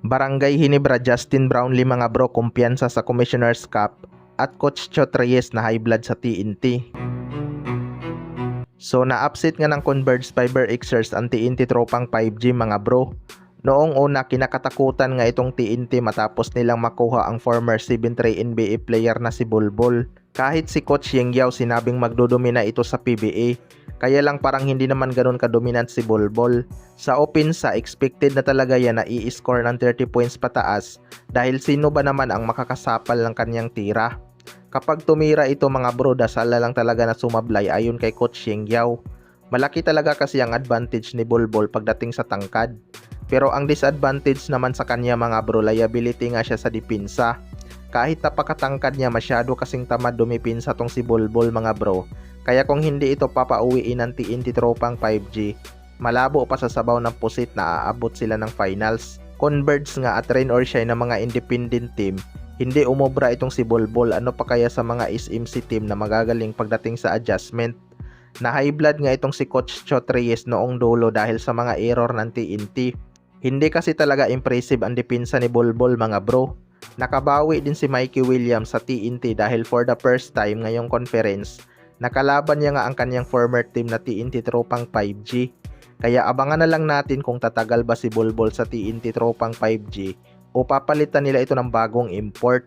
Barangay Hinebra Justin Brownlee mga bro, kumpiyansa sa Commissioner's Cup at Coach Chot Reyes na high blood sa TNT. So na-upset nga ng Converge Fiber Xers ang TNT tropang 5G mga bro. Noong una kinakatakutan nga itong TNT matapos nilang makuha ang former 7-3 NBA player na si Bulbul. Kahit si Coach Yeng Yao sinabing magdodomina ito sa PBA, kaya lang parang hindi naman ganun kadominant si Bulbul. Sa opensa, expected na talaga yan na i-score ng 30 points pataas dahil sino ba naman ang makakasapal ng kanyang tira. Kapag tumira ito mga bro, dasal na lang talaga na sumablay ayon kay Coach Yeng Yao. Malaki talaga kasi ang advantage ni Bulbul pagdating sa tangkad. Pero ang disadvantage naman sa kanya mga bro, liability nga siya sa dipinsa. Kahit napakatangkad niya, masyado kasing tamad dumipinsa tong si Bulbul mga bro. Kaya kung hindi ito papauwiin ng TNT tropang 5G, malabo pa sa sabaw ng pusit na aabot sila ng finals. Converge nga at rain or shine ng mga independent team, hindi umobra itong si Bulbul, ano pa kaya sa mga SMC team na magagaling pagdating sa adjustment. Na high blood nga itong si Coach Chot Reyes noong dulo dahil sa mga error ng TNT. Hindi kasi talaga impressive ang depensa ni Bulbul mga bro. Nakabawi din si Mikey Williams sa TNT dahil for the first time ngayong conference, nakalaban niya nga ang kanyang former team na TNT tropang 5G. Kaya abangan na lang natin kung tatagal ba si Bulbul sa TNT tropang 5G o papalitan nila ito ng bagong import.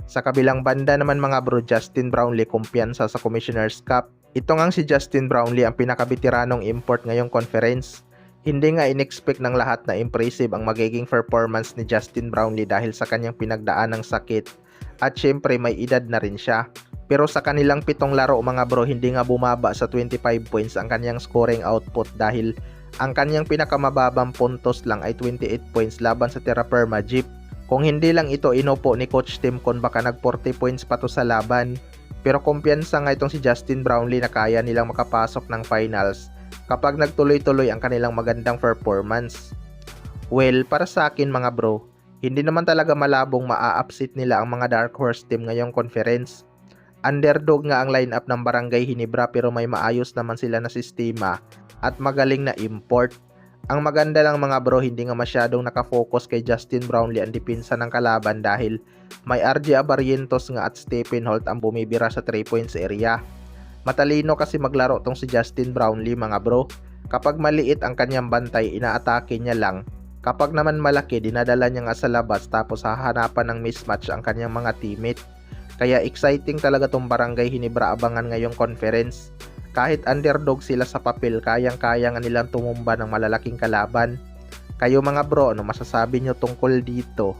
Sa kabilang banda naman mga bro, Justin Brownlee kumpiyansa sa Commissioner's Cup. Ito ngang si Justin Brownlee ang pinakabitiranong import ngayong conference. Hindi nga in-expect ng lahat na impressive ang magiging performance ni Justin Brownlee dahil sa kanyang pinagdaan ng sakit at syempre may edad na rin siya. Pero sa kanilang 7 laro mga bro, hindi nga bumaba sa 25 points ang kanyang scoring output dahil ang kanyang pinakamababang puntos lang ay 28 points laban sa Terra Firma Jeep. Kung hindi lang ito inupo ni Coach Timcon, baka nag 40 points pa to sa laban. Pero kumpiyansa nga itong si Justin Brownlee na kaya nilang makapasok ng finals kapag nagtuloy-tuloy ang kanilang magandang performance. Well, para sa akin mga bro, hindi naman talaga malabong maa-upset nila ang mga dark horse team ngayong conference. Underdog nga ang lineup ng Barangay Hinebra pero may maayos naman sila na sistema at magaling na import. Ang maganda lang mga bro, hindi nga masyadong nakafocus kay Justin Brownlee ang depensa ng kalaban dahil may RJ Abarrientos nga at Stephen Holt ang bumibira sa 3 points area. Matalino kasi maglaro tong si Justin Brownlee mga bro. Kapag maliit ang kanyang bantay, inaatake niya lang. Kapag naman malaki, dinadala niya nga sa labas tapos hahanapan ng mismatch ang kanyang mga teammate. Kaya exciting talaga tong Barangay Hinebra abangan ngayong conference. Kahit underdog sila sa papel, kayang-kaya nga nilang tumumba ng malalaking kalaban. Kayo mga bro, ano masasabi nyo tungkol dito?